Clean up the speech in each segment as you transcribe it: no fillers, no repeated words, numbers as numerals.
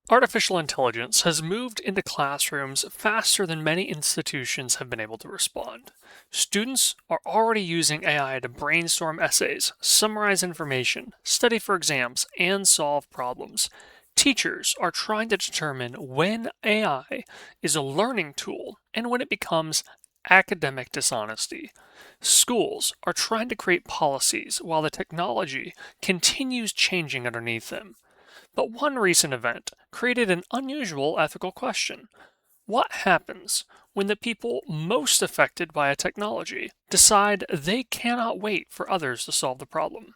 Artificial intelligence has moved into classrooms faster than many institutions have been able to respond. Students are already using AI to brainstorm essays, summarize information, study for exams, and solve problems. Teachers are trying to determine when AI is a learning tool and when it becomes academic dishonesty. Schools are trying to create policies while the technology continues changing underneath them. But one recent event created an unusual ethical question. What happens when the people most affected by a technology decide they cannot wait for others to solve the problem?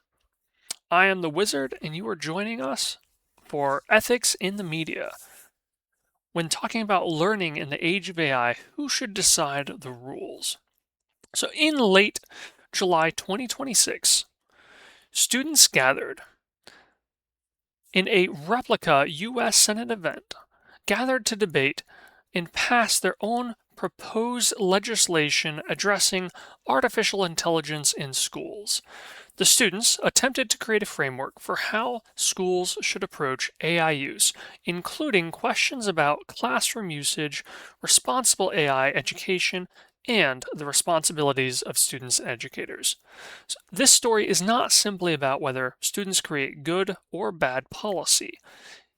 I am the Wizard, and you are joining us for Ethics in the Media. When talking about learning in the age of AI, who should decide the rules? So, in late July 2026, students gathered in a replica U.S. Senate event, gathered to debate and pass their own proposed legislation addressing artificial intelligence in schools. The students attempted to create a framework for how schools should approach AI use, including questions about classroom usage, responsible AI education, and the responsibilities of students and educators. So this story is not simply about whether students create good or bad policy.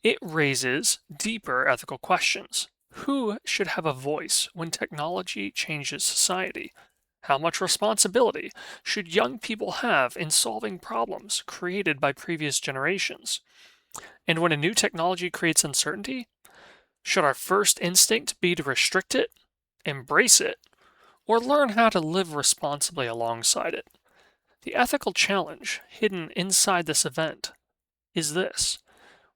It raises deeper ethical questions. Who should have a voice when technology changes society? How much responsibility should young people have in solving problems created by previous generations? And when a new technology creates uncertainty, should our first instinct be to restrict it, embrace it, or learn how to live responsibly alongside it? The ethical challenge hidden inside this event is this.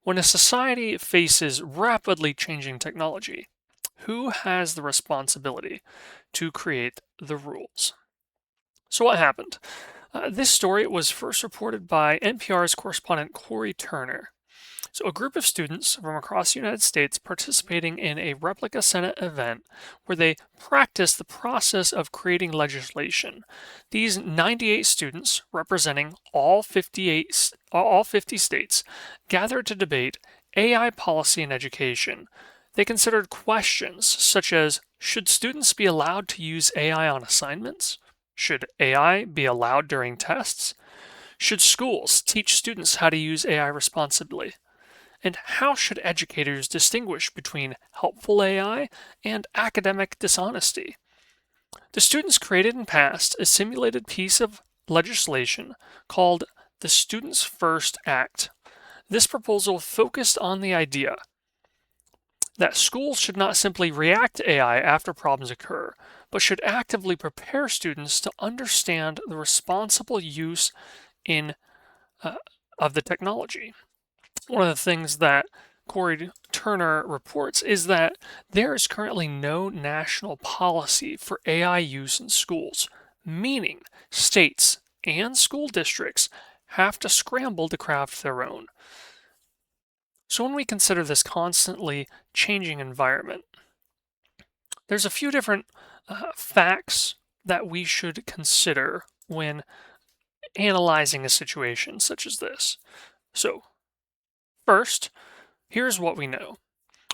When a society faces rapidly changing technology, who has the responsibility to create the rules? So, what happened? This story was first reported by NPR's correspondent Corey Turner. So, a group of students from across the United States participating in a replica Senate event where they practiced the process of creating legislation. These 98 students, representing all 50 states, gathered to debate AI policy and education. They considered questions such as, should students be allowed to use AI on assignments? Should AI be allowed during tests? Should schools teach students how to use AI responsibly? And how should educators distinguish between helpful AI and academic dishonesty? The students created and passed a simulated piece of legislation called the Students First Act. This proposal focused on the idea that schools should not simply react to AI after problems occur, but should actively prepare students to understand the responsible use in of the technology. One of the things that Corey Turner reports is that there is currently no national policy for AI use in schools, meaning states and school districts have to scramble to craft their own. So when we consider this constantly changing environment, there's a few different facts that we should consider when analyzing a situation such as this. So, first, here's what we know.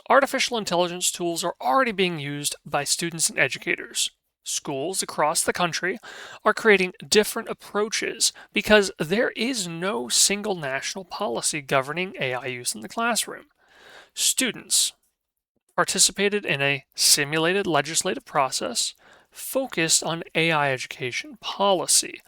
Artificial intelligence tools are already being used by students and educators. Schools across the country are creating different approaches because there is no single national policy governing AI use in the classroom. Students participated in a simulated legislative process focused on AI education policy,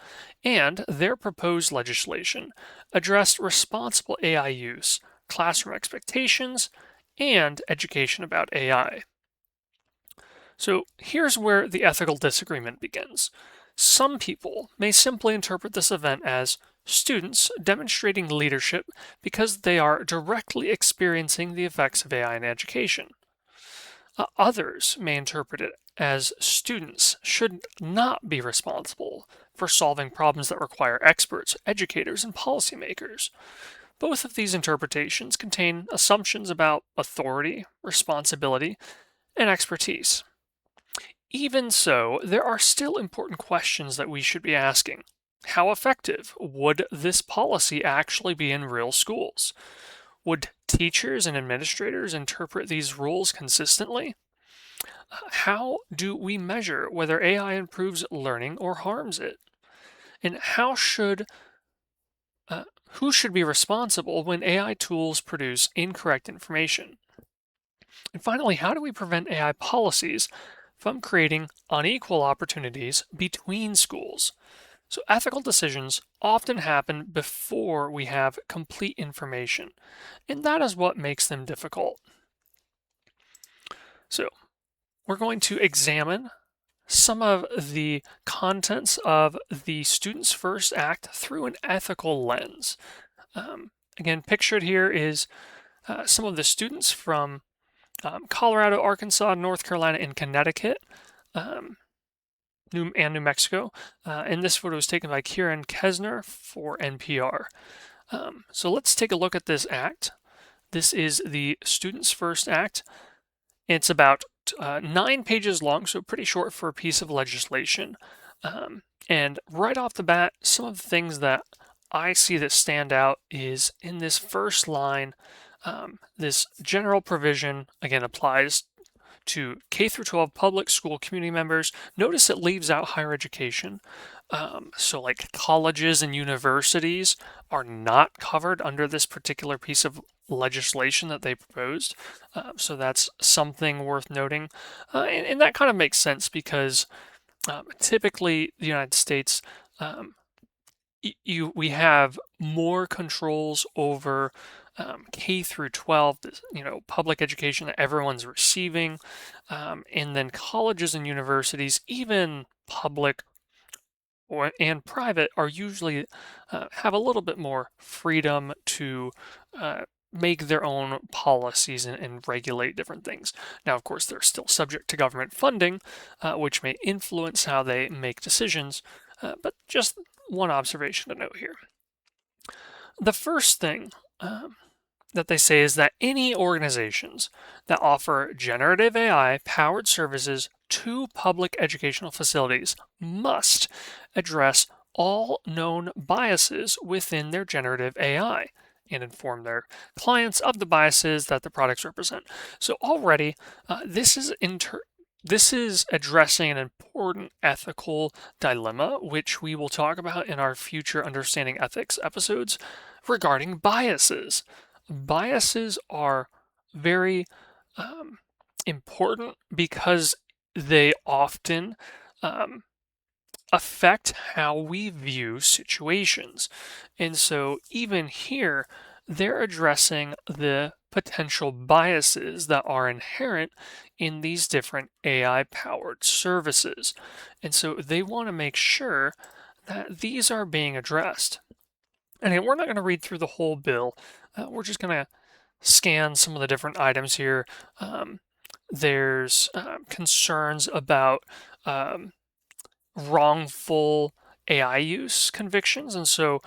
and their proposed legislation addressed responsible AI use, classroom expectations, and education about AI. So here's where the ethical disagreement begins. Some people may simply interpret this event as students demonstrating leadership because they are directly experiencing the effects of AI in education. Others may interpret it as students should not be responsible for solving problems that require experts, educators, and policymakers. Both of these interpretations contain assumptions about authority, responsibility, and expertise. Even so, there are still important questions that we should be asking. How effective would this policy actually be in real schools? Would teachers and administrators interpret these rules consistently? How do we measure whether AI improves learning or harms it? And uh, who should be responsible when AI tools produce incorrect information? And finally, how do we prevent AI policies from creating unequal opportunities between schools? So, ethical decisions often happen before we have complete information, and that is what makes them difficult. So, we're going to examine some of the contents of the Students First Act through an ethical lens. Again, pictured here is some of the students from Colorado, Arkansas, North Carolina, and Connecticut, New Mexico. And this photo was taken by Kieran Kesner for NPR. So let's take a look at this act. This is the Students First Act. It's about 9 pages long, so pretty short for a piece of legislation. And right off the bat, some of the things that I see that stand out is in this first line, this general provision, again, applies to K through 12 public school community members. Notice it leaves out higher education. So like colleges and universities are not covered under this particular piece of legislation that they proposed. So that's something worth noting. And that kind of makes sense because typically the United States, we have more controls over K through 12, public education that everyone's receiving, and then colleges and universities, even public and private, are usually have a little bit more freedom to make their own policies and regulate different things. Now, of course, they're still subject to government funding, which may influence how they make decisions, but just one observation to note here. The first thing that they say is that any organizations that offer generative AI powered services to public educational facilities must address all known biases within their generative AI and inform their clients of the biases that the products represent. So already, this is addressing an important ethical dilemma, which we will talk about in our future Understanding Ethics episodes regarding biases. Biases are very important because they often affect how we view situations. And so even here, they're addressing the potential biases that are inherent in these different AI-powered services. And so they want to make sure that these are being addressed. And again, we're not going to read through the whole bill. We're just going to scan some of the different items here. There's concerns about wrongful AI use convictions. And so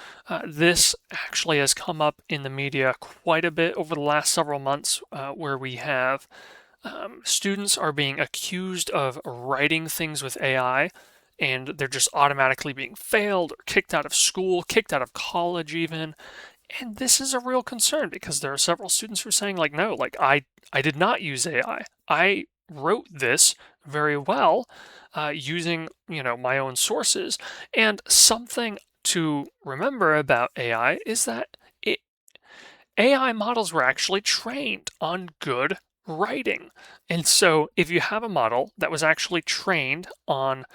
this actually has come up in the media quite a bit over the last several months, where we have students are being accused of writing things with AI, and they're just automatically being failed or kicked out of school, kicked out of college even. And this is a real concern because there are several students who are saying, like, no, like I did not use AI. I wrote this very well using, my own sources. And something to remember about AI is that AI models were actually trained on good writing. And so if you have a model that was actually trained on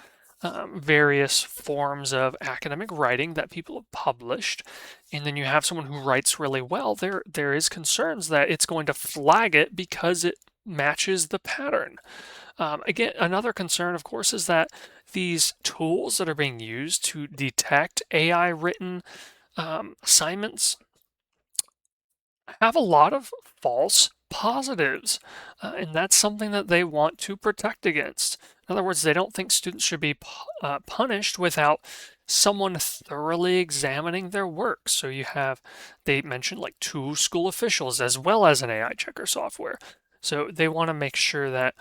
various forms of academic writing that people have published, and then you have someone who writes really well, there is concerns that it's going to flag it because it matches the pattern. Again, another concern, of course, is that these tools that are being used to detect AI written assignments have a lot of false positives, and that's something that they want to protect against. In other words, they don't think students should be punished without someone thoroughly examining their work. So they mentioned like 2 school officials as well as an AI checker software. So they want to make sure that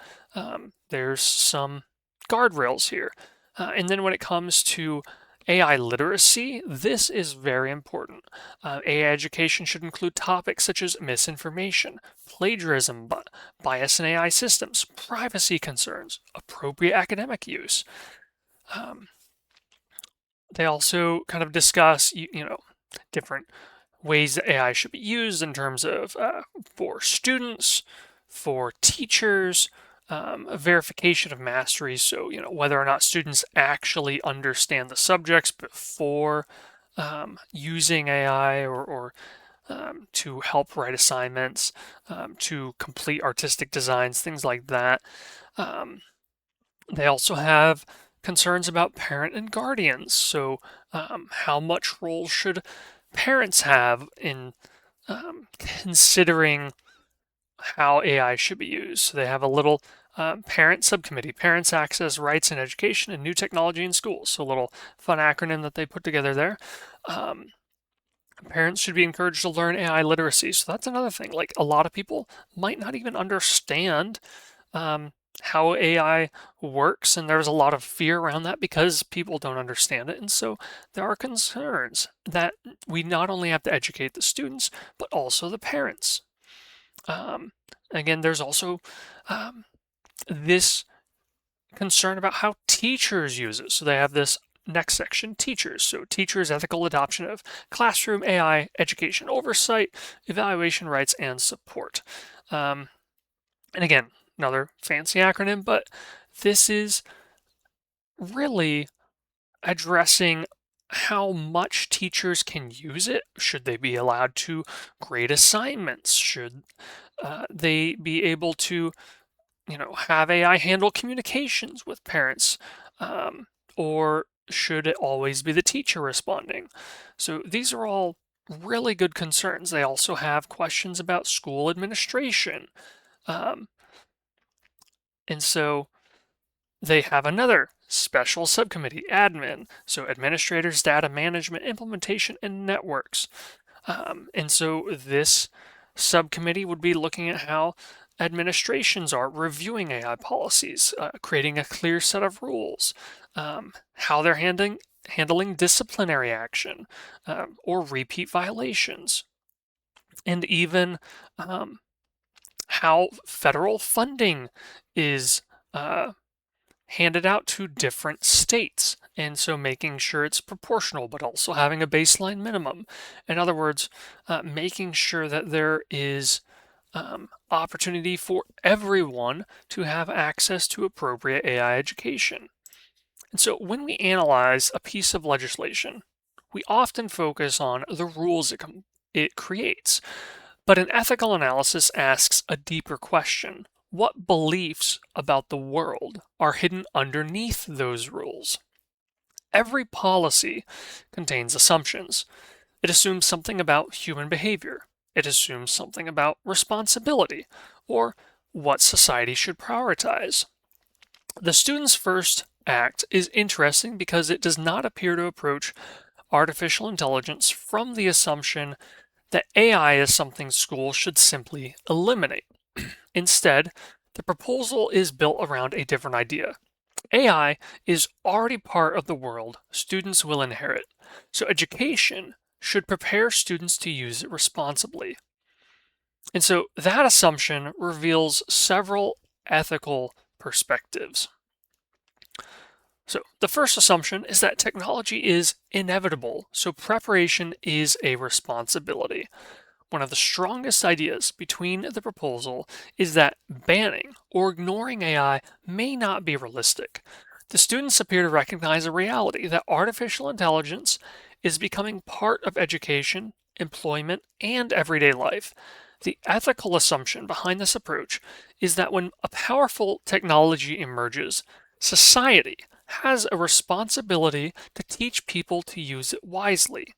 there's some guardrails here. And then when it comes to AI literacy, this is very important. AI education should include topics such as misinformation, plagiarism, bias in AI systems, privacy concerns, appropriate academic use. Um, they also kind of discuss, different ways that AI should be used in terms of for students, for teachers, a verification of mastery. So, whether or not students actually understand the subjects before using AI or to help write assignments, to complete artistic designs, things like that. Um, they also have concerns about parent and guardians. So, how much role should parents have in considering how AI should be used? So, they have a little parent subcommittee, Parents Access Rights in Education and New Technology in Schools. So, a little fun acronym that they put together there. Um, Parents should be encouraged to learn AI literacy. So, that's another thing. Like, a lot of people might not even understand um, how AI works, and there's a lot of fear around that because people don't understand it. And so there are concerns that we not only have to educate the students, but also the parents. Um, Again, there's also um, this concern about how teachers use it. So they have this next section, teachers. So teachers' ethical adoption of classroom AI education oversight, evaluation rights, and support. And again, another fancy acronym, but this is really addressing how much teachers can use it. Should they be allowed to grade assignments? Should they be able to, have AI handle communications with parents? Or should it always be the teacher responding? So these are all really good concerns. They also have questions about school administration. Um, and so they have another special subcommittee, admin, so administrators, data management, implementation, and networks. And so this subcommittee would be looking at how administrations are reviewing AI policies, creating a clear set of rules, how they're handling disciplinary action or repeat violations, and even how federal funding is handed out to different states. And so making sure it's proportional, but also having a baseline minimum. In other words, making sure that there is opportunity for everyone to have access to appropriate AI education. And so when we analyze a piece of legislation, we often focus on the rules it creates. But an ethical analysis asks a deeper question. What beliefs about the world are hidden underneath those rules? Every policy contains assumptions. It assumes something about human behavior. It assumes something about responsibility or what society should prioritize. The Student's First Act is interesting because it does not appear to approach artificial intelligence from the assumption that AI is something schools should simply eliminate. Instead, the proposal is built around a different idea. AI is already part of the world students will inherit, so education should prepare students to use it responsibly. And so that assumption reveals several ethical perspectives. So the first assumption is that technology is inevitable, so preparation is a responsibility. One of the strongest ideas between the proposal is that banning or ignoring AI may not be realistic. The students appear to recognize a reality that artificial intelligence is becoming part of education, employment, and everyday life. The ethical assumption behind this approach is that when a powerful technology emerges, society has a responsibility to teach people to use it wisely.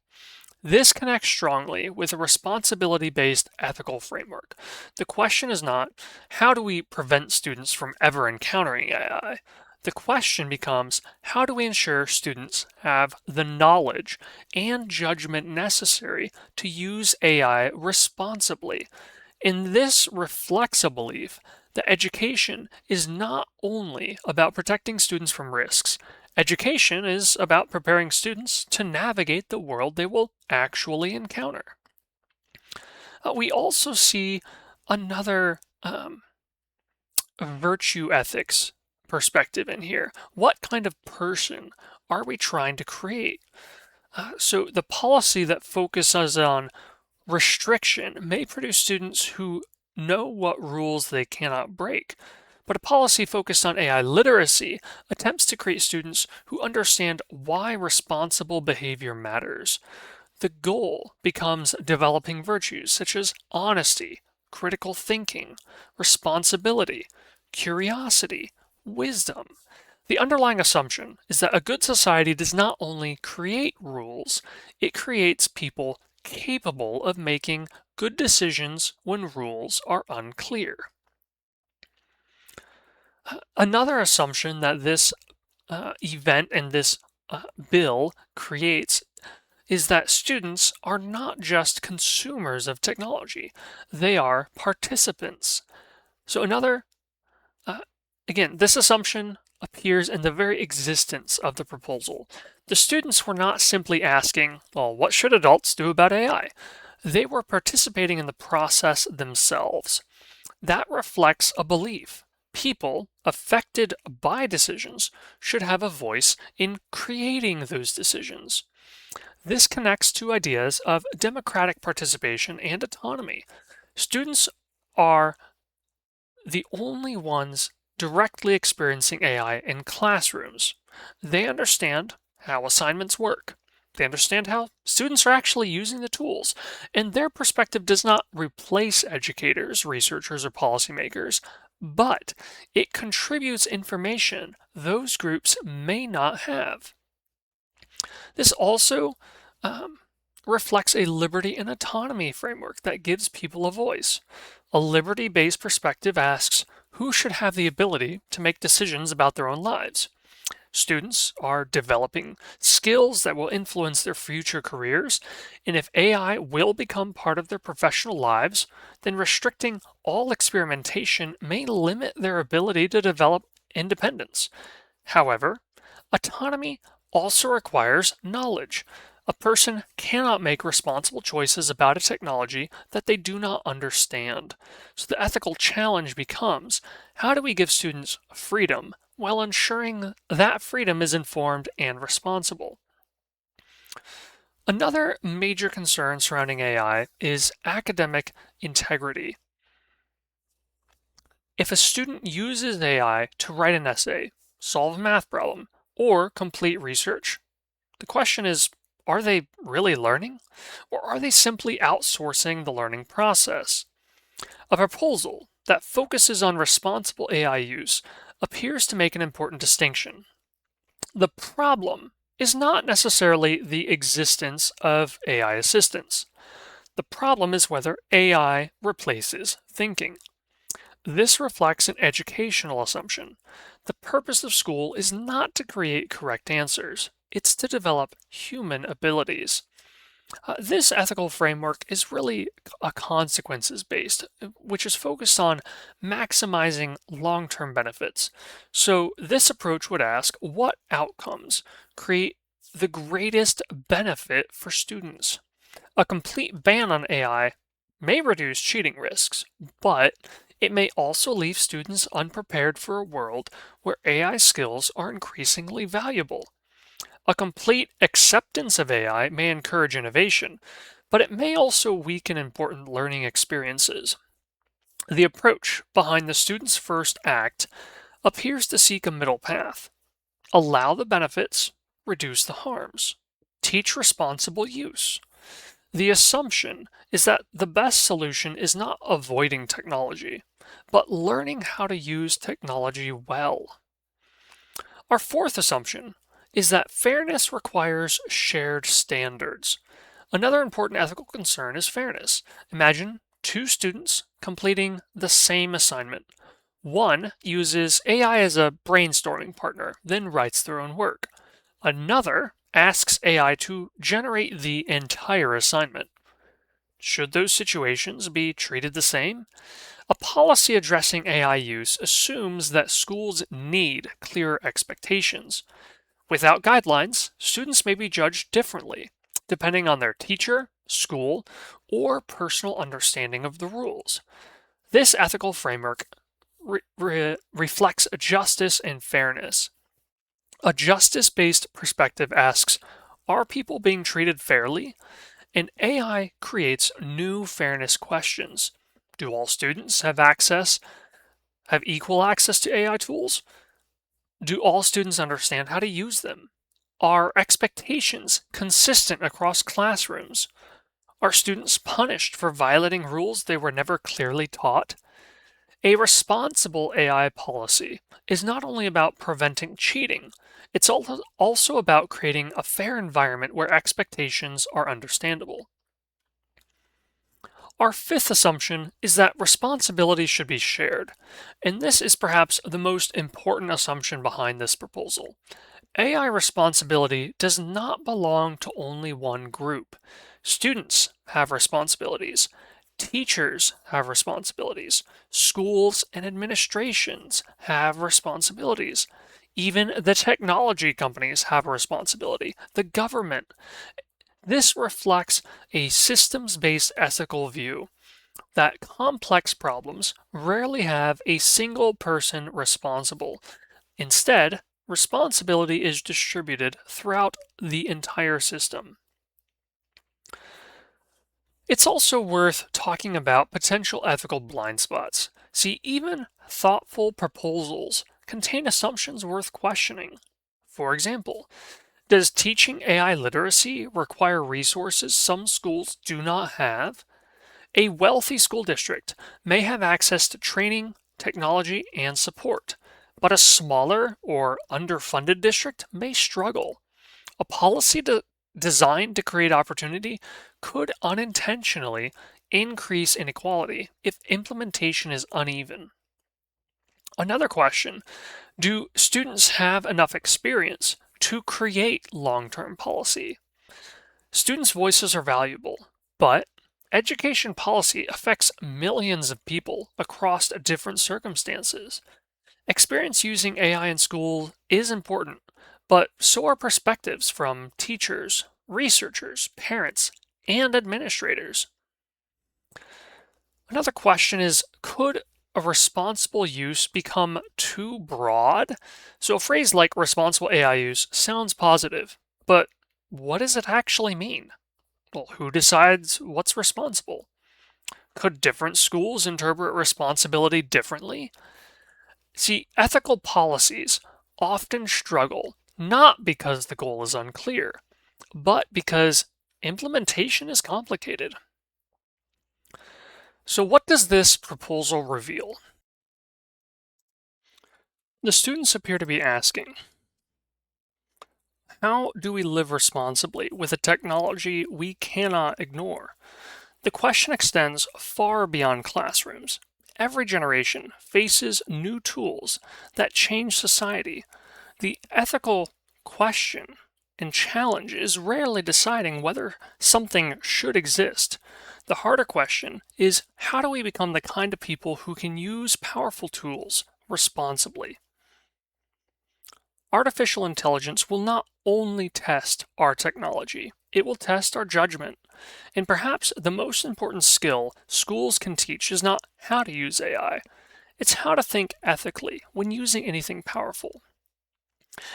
This connects strongly with a responsibility based ethical framework. The question is not how do we prevent students from ever encountering AI? The question becomes how do we ensure students have the knowledge and judgment necessary to use AI responsibly? And this reflects a belief that education is not only about protecting students from risks, Education is about preparing students to navigate the world they will actually encounter. We also see another virtue ethics perspective in here. What kind of person are we trying to create? So the policy that focuses on restriction may produce students who know what rules they cannot break. But a policy focused on AI literacy attempts to create students who understand why responsible behavior matters. The goal becomes developing virtues such as honesty, critical thinking, responsibility, curiosity, wisdom. The underlying assumption is that a good society does not only create rules, it creates people capable of making good decisions when rules are unclear. Another assumption that this event and this bill creates is that students are not just consumers of technology, they are participants. So again, this assumption appears in the very existence of the proposal. The students were not simply asking, well, what should adults do about AI? They were participating in the process themselves. That reflects a belief. People affected by decisions should have a voice in creating those decisions. This connects to ideas of democratic participation and autonomy. Students are the only ones directly experiencing AI in classrooms. They understand how assignments work. They understand how students are actually using the tools, and their perspective does not replace educators, researchers, or policymakers, but it contributes information those groups may not have. This also reflects a liberty and autonomy framework that gives people a voice. A liberty-based perspective asks who should have the ability to make decisions about their own lives. Students are developing skills that will influence their future careers, and if AI will become part of their professional lives, then restricting all experimentation may limit their ability to develop independence. However, autonomy also requires knowledge. A person cannot make responsible choices about a technology that they do not understand. So the ethical challenge becomes, how do we give students freedom while ensuring that freedom is informed and responsible? Another major concern surrounding AI is academic integrity. If a student uses AI to write an essay, solve a math problem, or complete research, the question is, are they really learning? Or are they simply outsourcing the learning process? A proposal that focuses on responsible AI use appears to make an important distinction. The problem is not necessarily the existence of AI assistants. The problem is whether AI replaces thinking. This reflects an educational assumption. The purpose of school is not to create correct answers, it's to develop human abilities. This ethical framework is really a consequences based, which is focused on maximizing long term benefits. So, this approach would ask what outcomes create the greatest benefit for students. A complete ban on AI may reduce cheating risks, but it may also leave students unprepared for a world where AI skills are increasingly valuable. A complete acceptance of AI may encourage innovation, but it may also weaken important learning experiences. The approach behind the Students First Act appears to seek a middle path. Allow the benefits, reduce the harms. Teach responsible use. The assumption is that the best solution is not avoiding technology, but learning how to use technology well. Our fourth assumption is that fairness requires shared standards. Another important ethical concern is fairness. Imagine two students completing the same assignment. One uses AI as a brainstorming partner, then writes their own work. Another asks AI to generate the entire assignment. Should those situations be treated the same? A policy addressing AI use assumes that schools need clear expectations. Without guidelines, students may be judged differently, depending on their teacher, school, or personal understanding of the rules. This ethical framework reflects justice and fairness. A justice based perspective asks, are people being treated fairly? And AI creates new fairness questions. Do all students have equal access to AI tools? Do all students understand how to use them? Are expectations consistent across classrooms? Are students punished for violating rules they were never clearly taught? A responsible AI policy is not only about preventing cheating, it's also about creating a fair environment where expectations are understandable. Our fifth assumption is that responsibility should be shared, and this is perhaps the most important assumption behind this proposal. AI responsibility does not belong to only one group. Students have responsibilities. Teachers have responsibilities. Schools and administrations have responsibilities. Even the technology companies have a responsibility. The government. This reflects a systems-based ethical view that complex problems rarely have a single person responsible. Instead, responsibility is distributed throughout the entire system. It's also worth talking about potential ethical blind spots. See, even thoughtful proposals contain assumptions worth questioning. For example, does teaching AI literacy require resources some schools do not have? A wealthy school district may have access to training, technology, and support, but a smaller or underfunded district may struggle. A policy designed to create opportunity could unintentionally increase inequality if implementation is uneven. Another question, do students have enough experience to create long-term policy? Students' voices are valuable, but education policy affects millions of people across different circumstances. Experience using AI in school is important, but so are perspectives from teachers, researchers, parents, and administrators. Another question is, could a responsible use become too broad? So a phrase like responsible AI use sounds positive, but what does it actually mean? Well, who decides what's responsible? Could different schools interpret responsibility differently? See, ethical policies often struggle not because the goal is unclear, but because implementation is complicated. So, what does this proposal reveal? The students appear to be asking, how do we live responsibly with a technology we cannot ignore? The question extends far beyond classrooms. Every generation faces new tools that change society. The ethical question and challenge is rarely deciding whether something should exist. The harder question is, how do we become the kind of people who can use powerful tools responsibly? Artificial intelligence will not only test our technology, it will test our judgment. And perhaps the most important skill schools can teach is not how to use AI, it's how to think ethically when using anything powerful.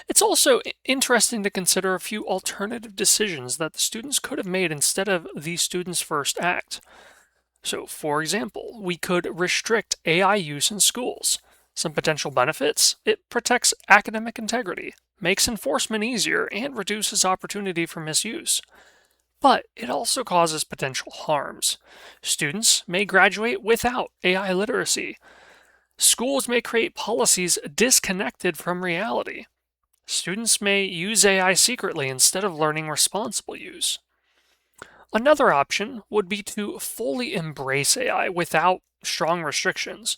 It's also interesting to consider a few alternative decisions that the students could have made instead of the student's first act. So, for example, we could restrict AI use in schools. Some potential benefits: it protects academic integrity, makes enforcement easier, and reduces opportunity for misuse. But it also causes potential harms. Students may graduate without AI literacy. Schools may create policies disconnected from reality. Students may use AI secretly instead of learning responsible use. Another option would be to fully embrace AI without strong restrictions.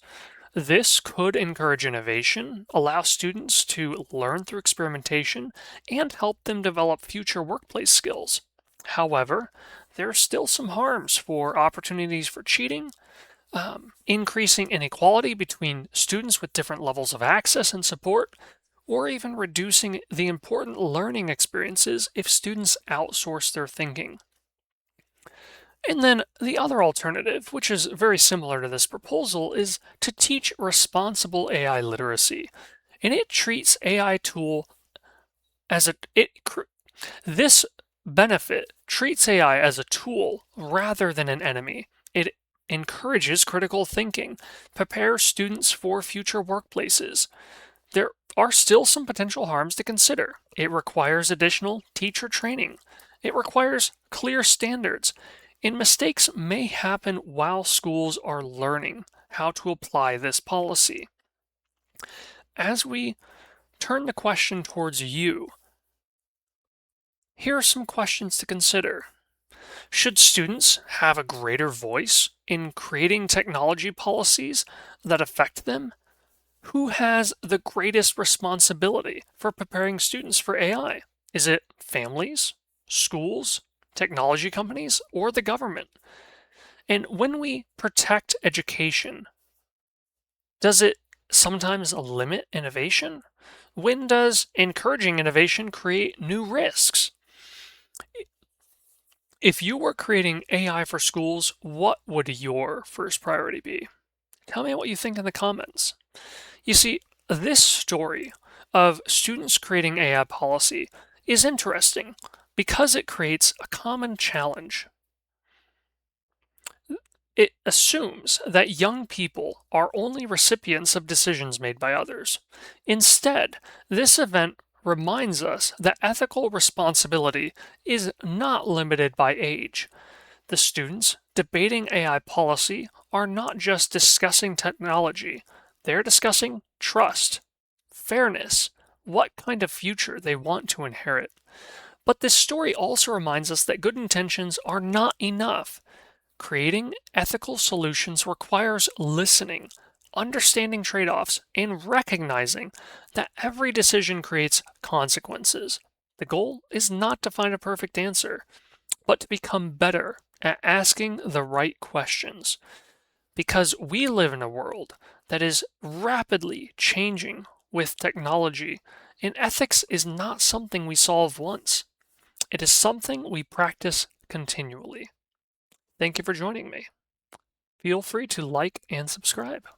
This could encourage innovation, allow students to learn through experimentation, and help them develop future workplace skills. However, there are still some harms for opportunities for cheating, increasing inequality between students with different levels of access and support, or even reducing the important learning experiences if students outsource their thinking. And then the other alternative, which is very similar to this proposal, is to teach responsible AI literacy. And it treats AI tool as this benefit treats AI as a tool rather than an enemy. It encourages critical thinking, prepares students for future workplaces. There are still some potential harms to consider. It requires additional teacher training. It requires clear standards, and mistakes may happen while schools are learning how to apply this policy. As we turn the question towards you, here are some questions to consider. Should students have a greater voice in creating technology policies that affect them? Who has the greatest responsibility for preparing students for AI? Is it families, schools, technology companies, or the government? And when we protect education, does it sometimes limit innovation? When does encouraging innovation create new risks? If you were creating AI for schools, what would your first priority be? Tell me what you think in the comments. You see, this story of students creating AI policy is interesting because it creates a common challenge. It assumes that young people are only recipients of decisions made by others. Instead, this event reminds us that ethical responsibility is not limited by age. The students debating AI policy are not just discussing technology, they're discussing trust, fairness, what kind of future they want to inherit. But this story also reminds us that good intentions are not enough. Creating ethical solutions requires listening, understanding trade-offs, and recognizing that every decision creates consequences. The goal is not to find a perfect answer, but to become better at asking the right questions. Because we live in a world that is rapidly changing with technology, and ethics is not something we solve once. It is something we practice continually. Thank you for joining me. Feel free to like and subscribe.